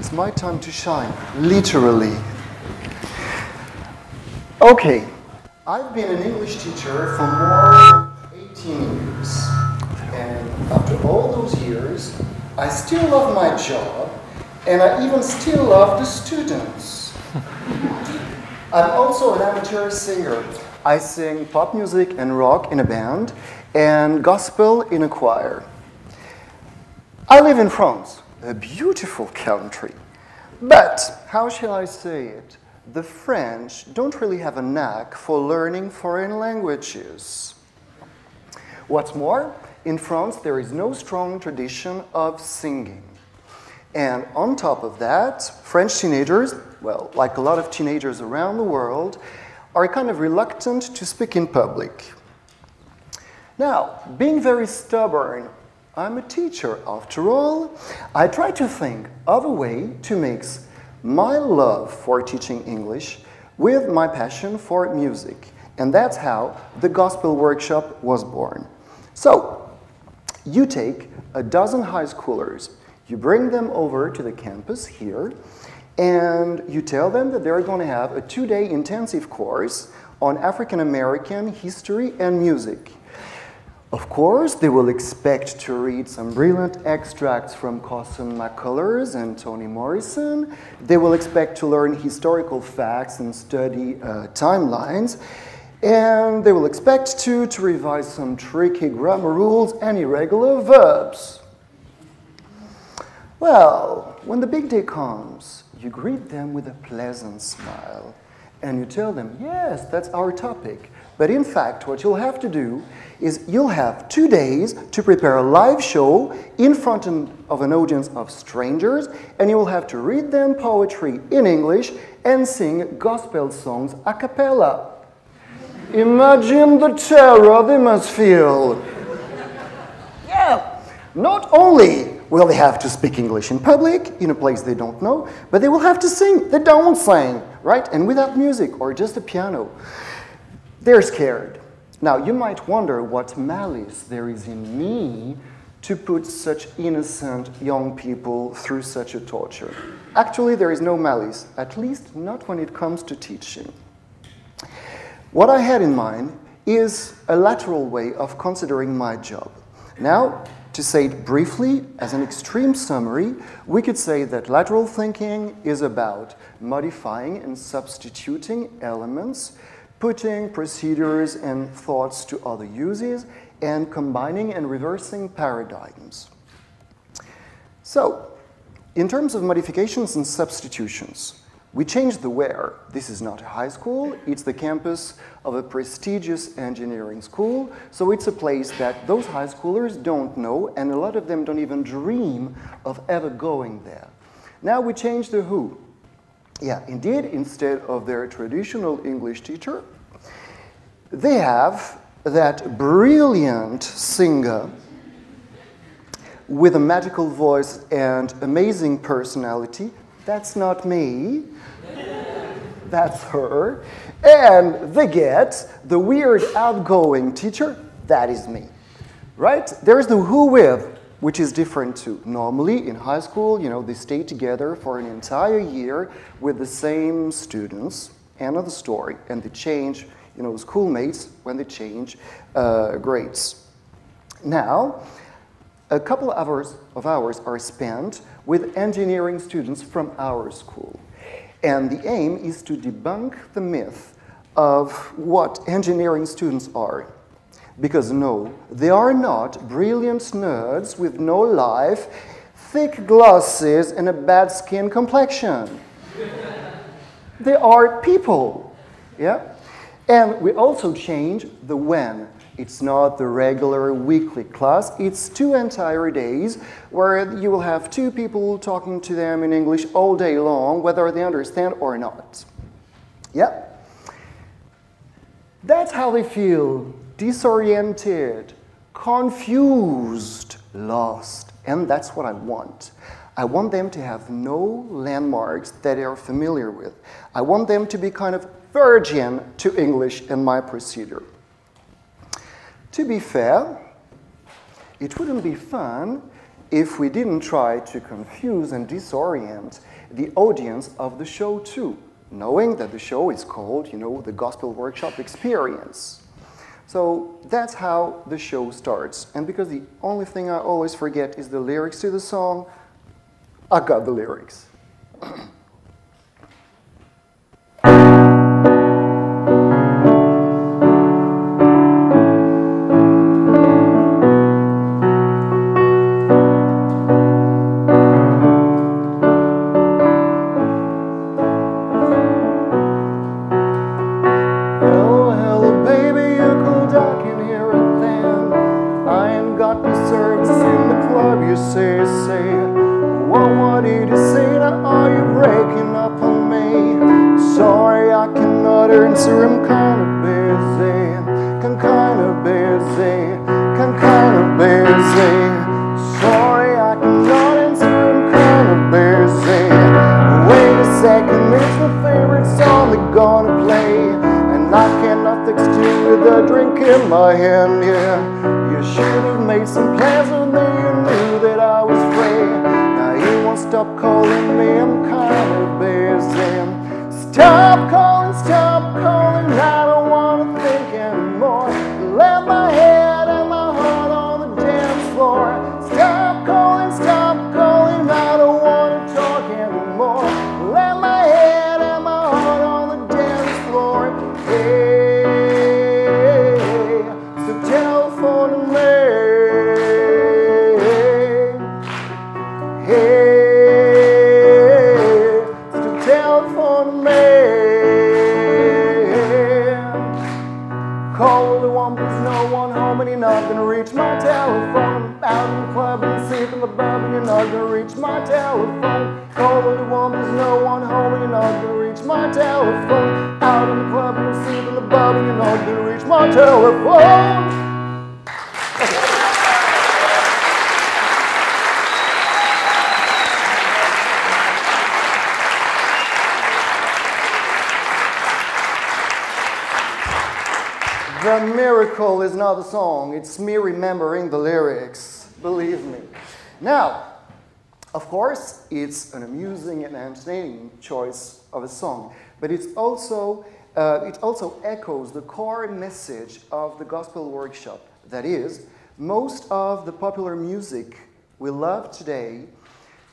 it's my time to shine, literally. Okay, I've been an English teacher for more than 18 years. And after all those years, I still love my job, and I even still love the students. I'm also an amateur singer. I sing pop music and rock in a band, and gospel in a choir. I live in France, a beautiful country. But, how shall I say it? The French don't really have a knack for learning foreign languages. What's more, in France there is no strong tradition of singing. And on top of that, French teenagers, well, like a lot of teenagers around the world, are kind of reluctant to speak in public. Now, being very stubborn, I'm a teacher after all, I try to think of a way to mix my love for teaching English with my passion for music. And that's how the Gospel Workshop was born. So, you take a dozen high schoolers, you bring them over to the campus here, and you tell them that they're going to have a 2-day intensive course on African American history and music. Of course, they will expect to read some brilliant extracts from Cousin McCullers and Toni Morrison. They will expect to learn historical facts and study timelines. And they will expect to revise some tricky grammar rules and irregular verbs. Well, when the big day comes, you greet them with a pleasant smile. And you tell them, yes, that's our topic. But in fact, what you'll have to do is you'll have 2 days to prepare a live show in front of an audience of strangers, and you will have to read them poetry in English and sing gospel songs a cappella. Imagine the terror they must feel. Yeah, not only will they have to speak English in public, in a place they don't know, but they will have to sing. They don't sing, right? And without music or just a piano. They're scared. Now, you might wonder what malice there is in me to put such innocent young people through such a torture. Actually, there is no malice, at least not when it comes to teaching. What I had in mind is a lateral way of considering my job. Now, to say it briefly, as an extreme summary, we could say that lateral thinking is about modifying and substituting elements, putting procedures and thoughts to other uses, and combining and reversing paradigms. So, in terms of modifications and substitutions, we changed the where. This is not a high school, it's the campus of a prestigious engineering school, so it's a place that those high schoolers don't know, and a lot of them don't even dream of ever going there. Now we changed the who. Yeah, indeed, instead of their traditional English teacher, they have that brilliant singer with a magical voice and amazing personality. That's not me. That's her. And they get the weird outgoing teacher. That is me. Right? There's the who with, which is different too. Normally in high school, you know, they stay together for an entire year with the same students. End of the story. And they change, you know, schoolmates when they change grades. Now, a couple of hours are spent with engineering students from our school. And the aim is to debunk the myth of what engineering students are. Because no, they are not brilliant nerds with no life, thick glasses, and a bad skin complexion. They are people, yeah? And we also change the when. It's not the regular weekly class, it's 2 entire days where you will have 2 people talking to them in English all day long, whether they understand or not. Yeah? That's how they feel. Disoriented, confused, lost. And that's what I want. I want them to have no landmarks that they are familiar with. I want them to be kind of virgin to English and my procedure. To be fair, it wouldn't be fun if we didn't try to confuse and disorient the audience of the show too, knowing that the show is called, you know, the Gospel Workshop Experience. So that's how the show starts. And because the only thing I always forget is the lyrics to the song, I got the lyrics. The miracle is not the song, it's me remembering the lyrics, believe me. Now, of course, it's an amusing and entertaining choice of a song, but it also echoes the core message of the Gospel Workshop. That is, most of the popular music we love today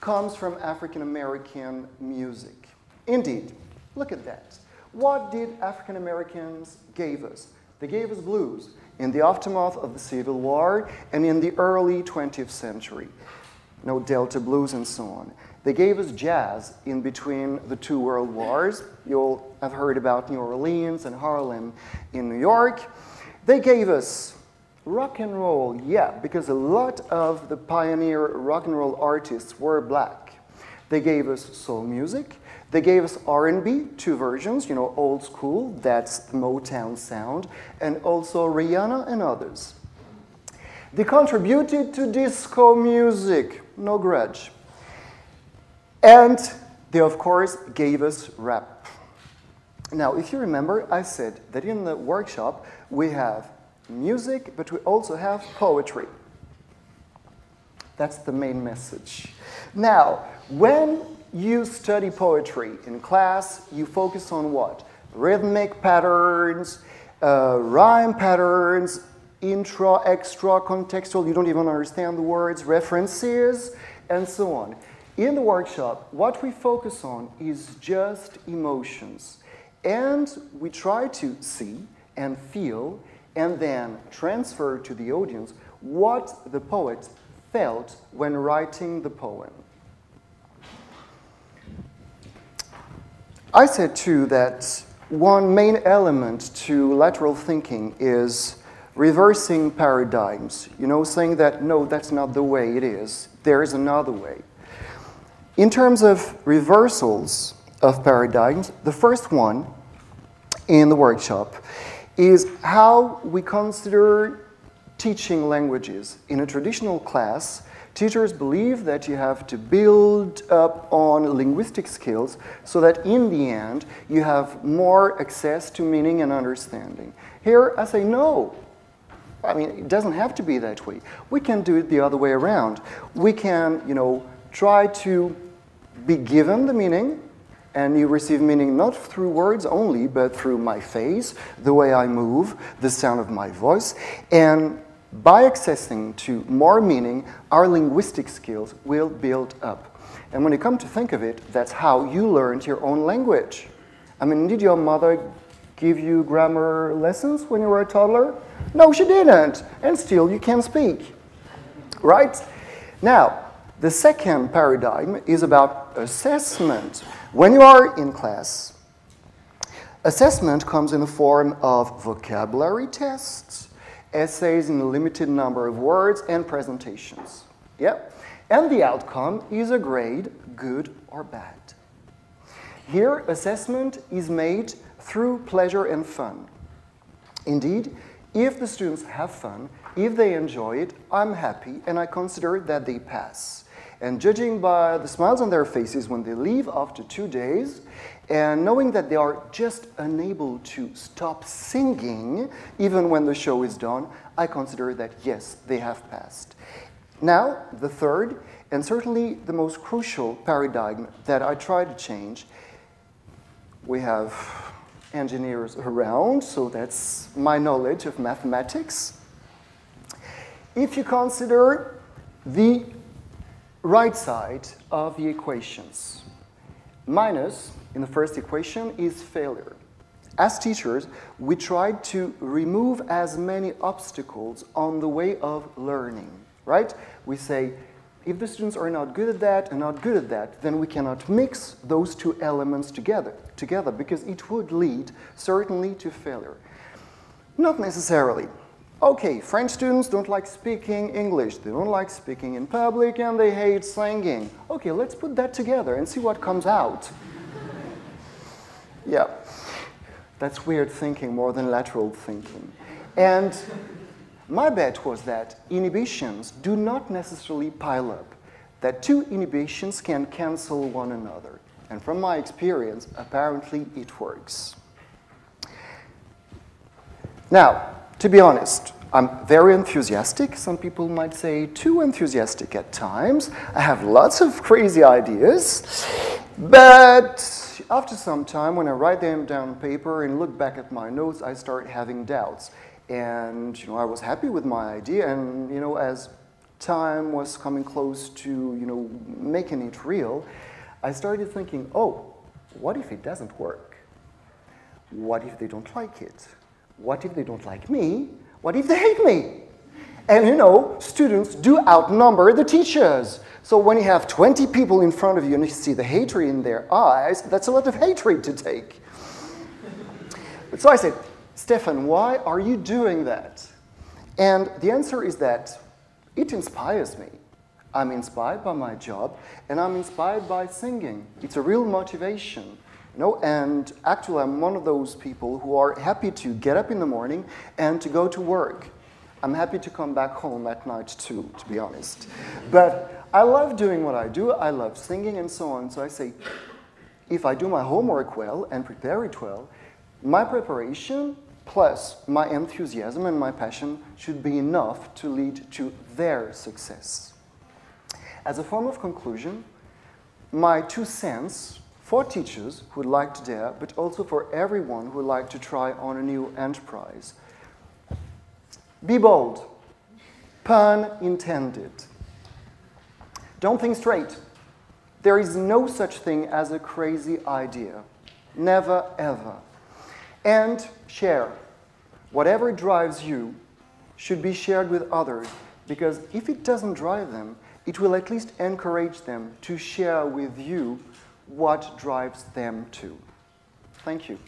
comes from African American music. Indeed, look at that. What did African Americans give us? They gave us blues in the aftermath of the Civil War and in the early 20th century. No Delta blues and so on. They gave us jazz in between the two world wars. You'll have heard about New Orleans and Harlem in New York. They gave us rock and roll, yeah, because a lot of the pioneer rock and roll artists were black. They gave us soul music. They gave us R&B, two versions, you know, old school, that's the Motown sound, and also Rihanna and others. They contributed to disco music, no grudge. And they, of course, gave us rap. Now, if you remember, I said that in the workshop we have music, but we also have poetry. That's the main message. Now, when you study poetry in class, you focus on what? Rhythmic patterns, rhyme patterns, intra, extra, contextual, you don't even understand the words, references, and so on. In the workshop, what we focus on is just emotions. And we try to see and feel and then transfer to the audience what the poet felt when writing the poem. I said too that one main element to lateral thinking is reversing paradigms. You know, saying that, no, that's not the way it is. There is another way. In terms of reversals of paradigms, the first one in the workshop is how we consider teaching languages. In a traditional class, teachers believe that you have to build up on linguistic skills so that in the end you have more access to meaning and understanding. Here I say no. I mean, it doesn't have to be that way. We can do it the other way around. We can, try to be given the meaning, and you receive meaning not through words only, but through my face, the way I move, the sound of my voice. And by accessing to more meaning, our linguistic skills will build up. And when you come to think of it, that's how you learned your own language. I mean, did your mother give you grammar lessons when you were a toddler? No, she didn't. And still you can speak, right? Now, the second paradigm is about assessment. When you are in class, assessment comes in the form of vocabulary tests, essays in a limited number of words, and presentations. Yeah? And the outcome is a grade, good or bad. Here, assessment is made through pleasure and fun. Indeed, if the students have fun, if they enjoy it, I'm happy and I consider that they pass. And judging by the smiles on their faces when they leave after 2 days, and knowing that they are just unable to stop singing even when the show is done, I consider that yes, they have passed. Now, the third, and certainly the most crucial paradigm that I try to change, we have engineers around, so that's my knowledge of mathematics. If you consider the right side of the equations, minus in the first equation is failure. As teachers, we try to remove as many obstacles on the way of learning, right? We say, if the students are not good at that and not good at that, then we cannot mix those two elements together because it would lead certainly to failure. Not necessarily. Okay, French students don't like speaking English, they don't like speaking in public, and they hate singing. Okay, let's put that together and see what comes out. Yeah, that's weird thinking more than lateral thinking. And my bet was that inhibitions do not necessarily pile up, that two inhibitions can cancel one another. And from my experience, apparently it works. Now, to be honest, I'm very enthusiastic. Some people might say too enthusiastic at times. I have lots of crazy ideas. But after some time, when I write them down on paper and look back at my notes, I start having doubts. And I was happy with my idea. And as time was coming close to making it real, I started thinking, oh, what if it doesn't work? What if they don't like it? What if they don't like me? What if they hate me? And students do outnumber the teachers. So when you have 20 people in front of you and you see the hatred in their eyes, that's a lot of hatred to take. So I said, Stéphane, why are you doing that? And the answer is that it inspires me. I'm inspired by my job, and I'm inspired by singing. It's a real motivation. And actually, I'm one of those people who are happy to get up in the morning and to go to work. I'm happy to come back home at night too, to be honest. But I love doing what I do. I love singing and so on. So I say, if I do my homework well and prepare it well, my preparation plus my enthusiasm and my passion should be enough to lead to their success. As a form of conclusion, my 2 cents for teachers who would like to dare, but also for everyone who would like to try on a new enterprise. Be bold. Pun intended. Don't think straight. There is no such thing as a crazy idea. Never, ever. And share. Whatever drives you should be shared with others, because if it doesn't drive them, it will at least encourage them to share with you what drives them too. Thank you.